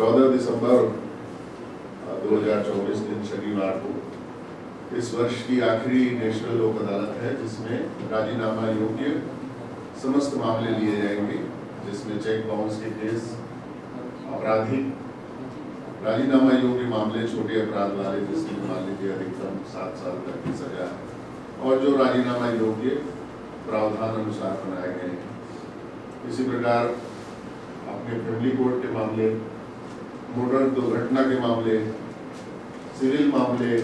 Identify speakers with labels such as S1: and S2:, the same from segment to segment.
S1: 14 दिसंबर 2024 दिन शनिवार को इस वर्ष की आखिरी नेशनल लोक अदालत है, जिसमें राजीनामा योग्य समस्त मामले लिए जाएंगे, जिसमें चेक बाउंस के केस, आपराधिक राजीनामा योग्य मामले, छोटे अपराध वाले जिसमें मान लीजिए अधिकतम 7 साल तक की सजा है, और जो राजीनामा योग्य प्रावधान अनुसार बनाए गए हैं। इसी प्रकार अपने फैमिली कोर्ट के मामले, मोटर दुर्घटना के मामले, सिविल मामले,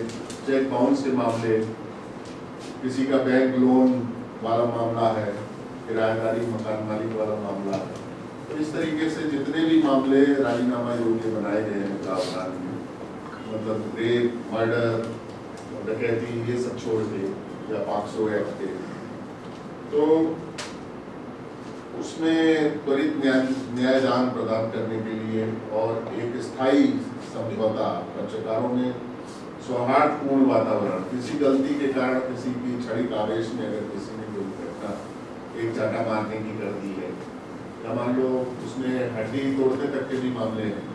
S1: चेक बाउंस के मामले, किसी का बैंक लोन वाला मामला है, किराएदारी मकान मालिक वाला मामला है, तो इस तरीके से जितने भी मामले राजीनामा योग्य बनाए गए हैं प्रावधान में, मतलब रेप, मर्डर, डकैती, ये सब छोड़ के, या पॉक्सो एक्ट के, तो उसमें त्वरित न्यायदान प्रदान करने के लिए और एक स्थायी समझौता, पक्षकारों ने सौहार्दपूर्ण वातावरण, किसी गलती के कारण, किसी की क्षणिक आवेश में अगर किसी ने कोई घटना एक चाटा मारने की कर दी है, या मान लो उसमें हड्डी तोड़ने तक के भी मामले हैं,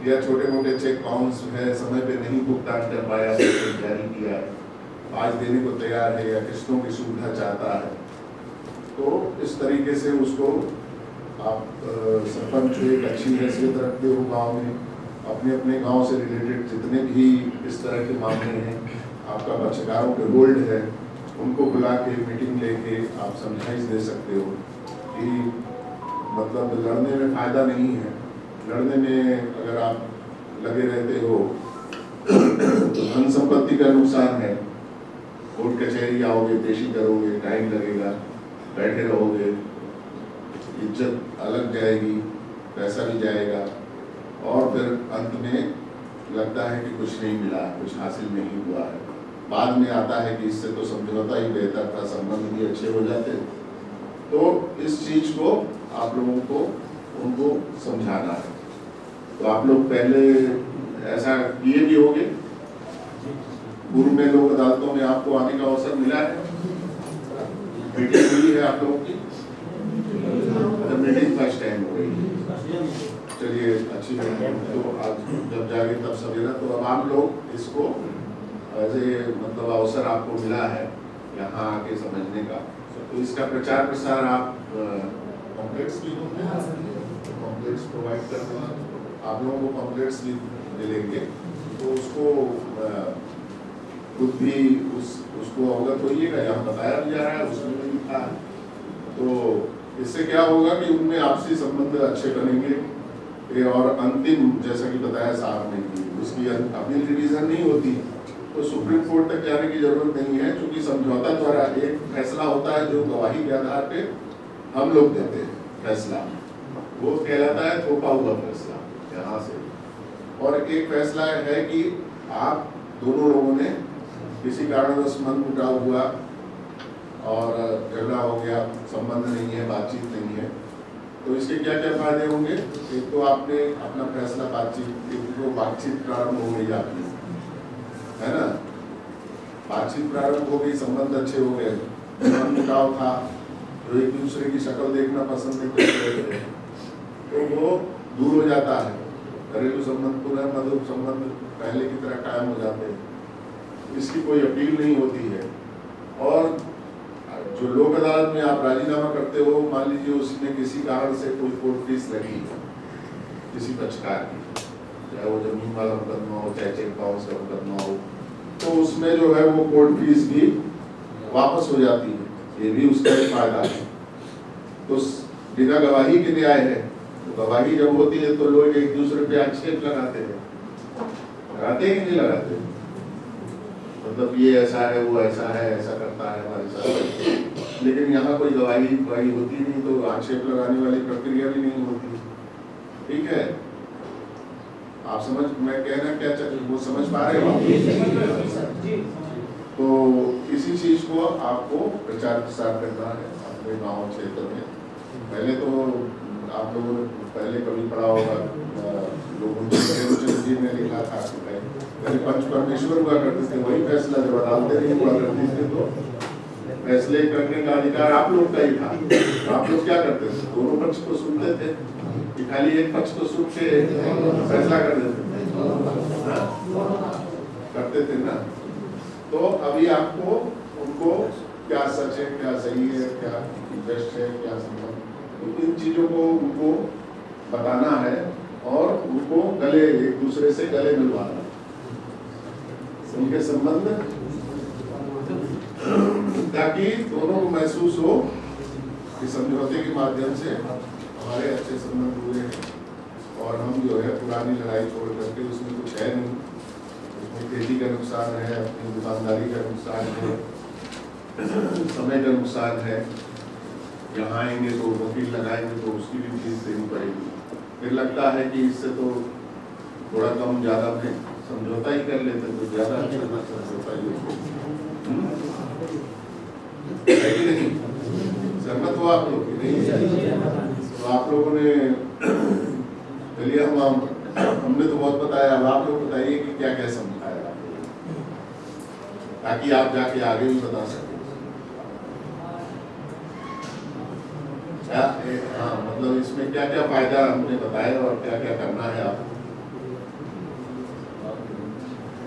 S1: या छोटे मोटे चेक बाउंस है, समय पे नहीं भुगतान कर पाया, जारी किया है, आज देने को तैयार है, या किस्तों की सुविधा चाहता है, तो इस तरीके से उसको आप सरपंच एक अच्छी हैसियत रखते हो गांव में, अपने अपने गांव से रिलेटेड जितने भी इस तरह के मामले हैं, आपका पक्षकारों के होल्ड है, उनको बुला के मीटिंग लेके आप समझाइश दे सकते हो कि मतलब लड़ने में फायदा नहीं है, लड़ने में अगर आप लगे रहते हो तो धन संपत्ति का नुकसान है, कोर्ट कचहरी आओगे, पेशी करोगे, टाइम लगेगा, बैठे रहोगे, इज्जत अलग जाएगी, पैसा भी जाएगा, और फिर अंत में लगता है कि कुछ नहीं मिला, कुछ हासिल नहीं हुआ है। बाद में आता है कि इससे तो समझौता ही बेहतर था, संबंध भी अच्छे हो जाते। तो इस चीज को आप लोगों को उनको समझाना है। तो आप लोग पहले ऐसा किए भी होंगे, पूर्व में लोक अदालतों में आपको आने का अवसर मिला है, मीटिंग हुई है आप लोगों की, मीटिंग फर्स्ट टाइम हो गई, चलिए अच्छी बात है। तो आज जब जागे तब सवेरा, तो अब आप लोग इसको एज ए मतलब अवसर आपको मिला है यहाँ आके समझने का, तो इसका प्रचार प्रसार आप कॉम्प्लेक्स भी होते हैं, कॉम्प्लेक्स प्रोवाइड करते हैं, आप लोगों को कॉम्प्लेक्स भी मिलेंगे, तो उसको खुद भी उसको अवगत होइएगा, यहाँ बताया भी जा रहा है, उसमें भी लिखा है। तो इससे क्या होगा कि उनमें आपसी संबंध अच्छे बनेंगे, और अंतिम जैसा कि बताया साहब ने कि उसकी अपील रिवीजन नहीं होती, तो सुप्रीम कोर्ट तक जाने की जरूरत नहीं है, क्योंकि समझौता द्वारा एक फैसला होता है जो गवाही के आधार पे हम लोग देते हैं फैसला, वो कहलाता है थोपा हुआ फैसला यहाँ से। और एक फैसला है कि आप दोनों लोगों ने किसी कारणवश मन मुटाव हुआ और झगड़ा हो गया, संबंध नहीं है, बातचीत नहीं है, तो इसके क्या क्या फायदे होंगे। एक तो आपने अपना फैसला बातचीत प्रारंभ हो गई आपकी, है ना, बातचीत प्रारंभ हो गई, संबंध अच्छे हो गए, मन मुटाव था, जो एक दूसरे की शक्ल देखना पसंद नहीं करते थे, तो वो दूर हो जाता है, घरेलू संबंध पुनः मधुर संबंध पहले की तरह कायम हो जाते हैं, इसकी कोई अपील नहीं होती है। और जो लोक अदालत में आप राजीनामा करते हो, मान लीजिए उसमें किसी कारण से कोई कोर्ट फीस लगी किसी पक्षकार की, चाहे वो जमीन वाला मुकदमा हो, चाहे चेक बाउंस का मुकदमा हो, तो उसमें जो है वो कोर्ट फीस भी वापस हो जाती है, ये भी उसका एक फायदा है। तो बिना गवाही के न्याय है, तो गवाही जब होती है तो लोग एक दूसरे पे आक्षेप लगाते हैं, लगाते हैं कि नहीं लगाते, मतलब ये ऐसा है, वो ऐसा है, ऐसा करता है हमारे साथ, लेकिन यहाँ कोई गवाही होती नहीं, तो आक्षेप लगाने वाली प्रक्रिया भी नहीं होती। ठीक है, आप समझ, मैं कहना क्या वो समझ पा रहे हो? तो इसी चीज को आपको प्रचार प्रसार करना है अपने गाँव क्षेत्र में। पहले तो आप लोगों ने पहले कभी पढ़ा होगा, लोगों जी ने लिखा था पहले पंच परमेश्वर हुआ करते थे, वही फैसला जब अदालतें नहीं हुआ करती थी तो फैसले करने का अधिकार आप लोग का ही था। आप लोग क्या करते थे, दोनों पक्ष को सुनते थे, कि खाली एक पक्ष को सुन के फैसला कर देते करते थे ना। तो अभी आपको उनको क्या सच है, क्या सही है, क्या बेस्ट है, क्या संभव, तो इन चीजों को उनको बताना है और उनको गले एक दूसरे से गले मिलवाना, उनके संबंध, ताकि दोनों को महसूस हो कि समझौते के माध्यम से हमारे अच्छे संबंध हुए हैं और हम जो है पुरानी लड़ाई छोड़ करके उसमें कुछ है नहीं, उसमें खेती का नुकसान है, अपनी दुकानदारी का नुकसान है, समय का नुकसान है, यहाँ आएंगे तो वकील लगाएंगे तो उसकी भी फीस देनी पड़ेगी, फिर लगता है कि इससे तो थोड़ा कम ज़्यादा में समझौता ही कर लेते तो ज़्यादा अच्छा समझौता ही है कि नहीं। सहमत हो आप लोग कि नहीं? तो आप लोगों ने चलिए हमने तो बहुत बताया, अब आप लोग बताइए कि क्या क्या समझाया आप लोगों, ताकि आप जाके आगे भी बता सकें। हाँ, मतलब इसमें क्या क्या फायदा हमने बताया और क्या क्या करना है आप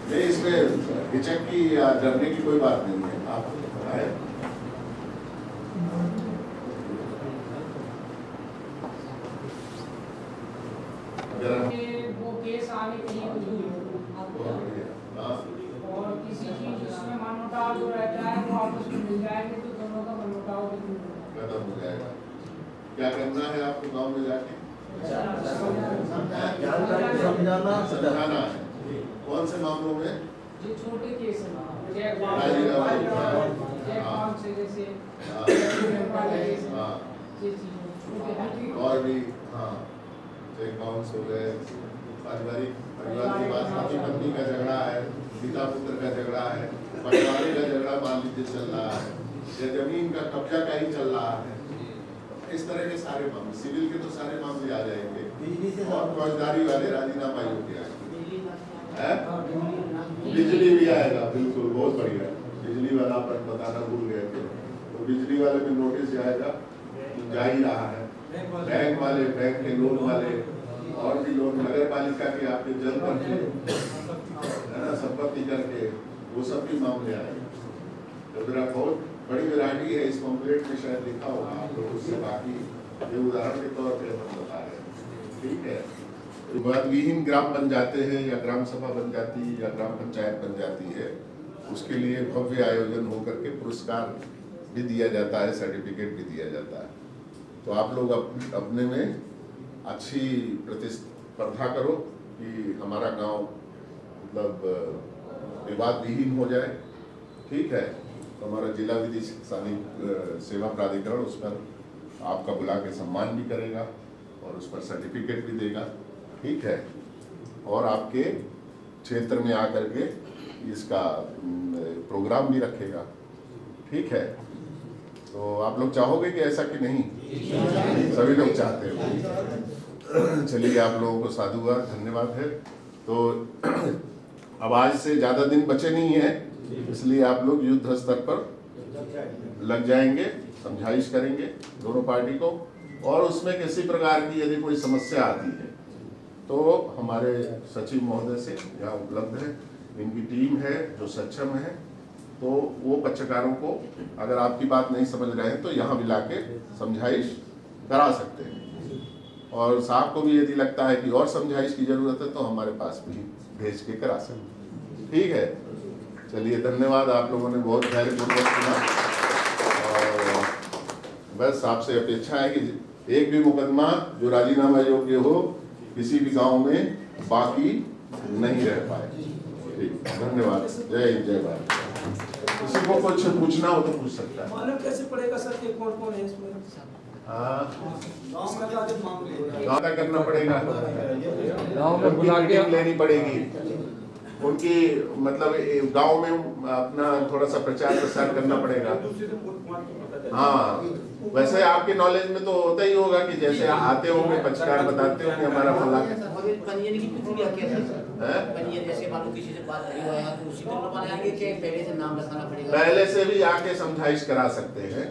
S1: नहीं, इसमें हिचक की या डरने की कोई बात नहीं है, आप बताए।
S2: वो केस आने के लिए और किसी चीज जिसमें मनमुटाव जो रहता है वो आपस में मिल जाएंगे तो दोनों का मनमुटाव
S1: खत्म हो जाएगा। क्या करना है आपको गांव में जाके? समझाना है। कौन से मामलों में?
S2: जो छोटे केस हैं,
S1: और भी हाँ, अकाउंट्स हो गए, पारिवारिक परिवार की बात, पति पत्नी का झगड़ा है, पिता पुत्र का झगड़ा है, बंटवारे का झगड़ा मान लीजिए चल रहा है, या जमीन का कब्जा का ही चल रहा है, इस तरह के सारे मामले, सिविल के तो सारे मामले आ जाएंगे और फौजदारी वाले राजीनामा योग्य आएंगे, बिजली भी आएगा, बिल्कुल बहुत बढ़िया। बिजली वाला पर बताना भूल गए थे, तो बिजली वाले में नोटिस जाएगा, जा ही रहा है, बैंक वाले, बैंक के लोन वाले और भी लोन, नगर पालिका के आपके जल करके है ना, संपत्ति करके, वो सब भी मामले आए। तो मेरा बहुत बड़ी वैरायटी है इस पॉम्पलेट में, शायद लिखा होगा आप लोग उससे, बाकी ये उदाहरण के तौर पे हम बता रहे हैं, ठीक है। विवादविहीन ग्राम बन जाते हैं या ग्राम सभा बन जाती है या ग्राम पंचायत बन जाती है, उसके लिए भव्य आयोजन होकर के पुरस्कार भी दिया जाता है, सर्टिफिकेट भी दिया जाता है। तो आप लोग अपने में अच्छी प्रतिस्पर्धा करो कि हमारा गांव मतलब विवाद विहीन हो जाए, ठीक है। तो हमारा जिला विधि सेवा प्राधिकरण उस पर आपका बुला के सम्मान भी करेगा और उस पर सर्टिफिकेट भी देगा, ठीक है। और आपके क्षेत्र में आकर के इसका प्रोग्राम भी रखेगा, ठीक है। तो आप लोग चाहोगे कि ऐसा कि नहीं? सभी लोग चाहते हैं। चलिए, आप लोगों को साधुवाद, धन्यवाद है। तो अब आज से ज़्यादा दिन बचे नहीं है, इसलिए आप लोग युद्ध स्तर पर लग जाएंगे, समझाइश करेंगे दोनों पार्टी को, और उसमें किसी प्रकार की यदि कोई समस्या आती है तो हमारे सचिव महोदय से यहाँ उपलब्ध है, इनकी टीम है जो सक्षम है, तो वो पक्षकारों को अगर आपकी बात नहीं समझ रहे हैं तो यहाँ भी लाके समझाइश करा सकते हैं, और साहब को भी यदि लगता है कि और समझाइश की जरूरत है तो हमारे पास भी भेज के करा सकते हैं, ठीक है। चलिए, धन्यवाद, आप लोगों ने बहुत धैर्यपूर्वक सुना, और बस आपसे अपेक्षा है कि एक भी मुकदमा जो राजीनामा योग्य हो किसी भी गांव में बाकी नहीं रह पाए, ठीक। धन्यवाद, जय हिंद, जय भारत। किसी को कुछ पूछना हो तो पूछ सकता है।
S3: मालूम कैसे पड़ेगा सर कि कौन कौन है इसमें?
S1: गाँव का करना पड़ेगा,
S4: गाँव में बुला के
S1: लेनी पड़ेगी उनकी, मतलब गांव में अपना थोड़ा सा प्रचार प्रसार करना पड़ेगा। हाँ, वैसे आपके नॉलेज में तो होता ही होगा कि जैसे आते होंगे पक्षकार बताते होंगे हमारा फला पहले से भी आके समझाइश करा सकते हैं,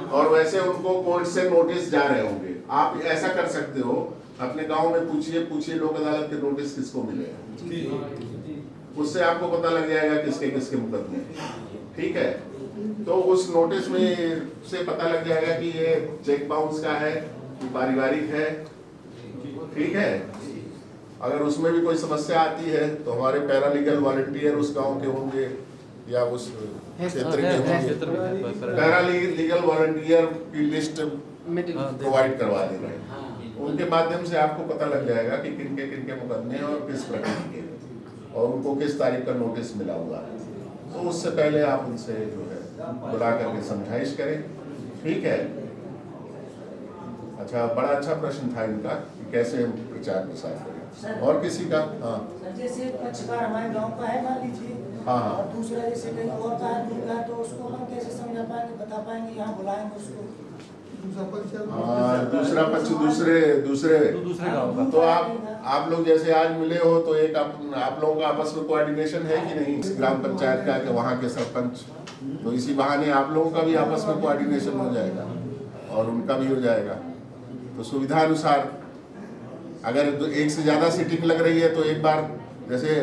S1: और वैसे उनको कोर्ट से नोटिस जा रहे होंगे। आप ऐसा कर सकते हो अपने गांव में पूछिए लोक अदालत के नोटिस किसको मिले हैं, उससे आपको पता लग जाएगा किसके किसके मुकदमे हैं। ठीक है, तो उस नोटिस में से पता लग जाएगा कि ये चेक बाउंस का है, पारिवारिक है। ठीक है, अगर उसमें भी कोई समस्या आती है तो हमारे पैरालीगल वॉलंटियर उस गांव के होंगे या उस क्षेत्र के होंगे, पैरालीगल वॉलंटियर की लिस्ट प्रोवाइड करवा दे रहे हैं। उनके माध्यम से आपको पता लग जाएगा कि किनके मुकदमे हैं और किस प्रकार के, और उनको किस तारीख का नोटिस मिला हुआ है। तो उससे पहले आप उनसे जो है बुला करके समझाइश करें। ठीक है, अच्छा, बड़ा अच्छा प्रश्न था इनका कि कैसे हम प्रचार प्रसार करें। और किसी का? हाँ,
S5: जैसे पक्षकार हमारे गांव का है मान लीजिए,
S1: हाँ,
S5: और दूसरा जैसे कहीं और का है, दूर का है, तो उसको हम कैसे समझा पाएंगे, बता पाएंगे, यहाँ बुलाएंगे उसको?
S1: हाँ, दूसरा पक्ष दूसरे
S4: गाँव का।
S1: तो आप लोग जैसे आज मिले हो तो एक आप लोगों का आपस में कोऑर्डिनेशन है कि नहीं ग्राम पंचायत का, कि वहाँ के सरपंच, तो इसी बहाने आप लोगों का भी आपस में कोऑर्डिनेशन हो जाएगा और उनका भी हो जाएगा। तो सुविधा अनुसार अगर एक से ज्यादा सीटिंग लग रही है तो एक बार जैसे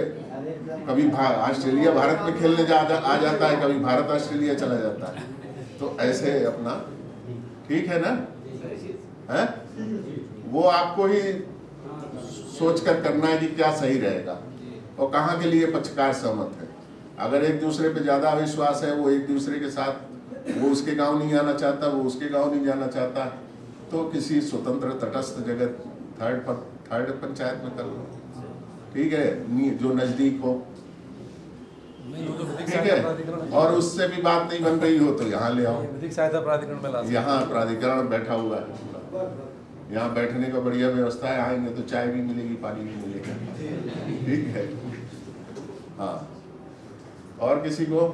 S1: कभी ऑस्ट्रेलिया भारत में खेलने आ जाता है, कभी भारत ऑस्ट्रेलिया चला जाता है, तो ऐसे अपना ठीक है ना, है वो आपको ही सोच कर करना है कि क्या सही रहेगा और कहाँ के लिए पक्षकार सहमत है। अगर एक दूसरे पे ज्यादा विश्वास है, वो एक दूसरे के साथ, वो उसके गांव नहीं आना चाहता, वो उसके गांव नहीं जाना चाहता, तो किसी स्वतंत्र तटस्थ जगह थर्ड पंचायत में कर लो। ठीक है, जो नजदीक हो। ठीक है, और उससे भी बात नहीं बन रही हो तो यहाँ ले आओ,
S4: विधिक सहायता प्राधिकरण में ला सकते हैं।
S1: यहाँ प्राधिकरण बैठा हुआ है, यहाँ बैठने का बढ़िया व्यवस्था है। आएंगे तो चाय भी मिलेगी, पानी भी मिलेगा। ठीक है, हाँ, और किसी को?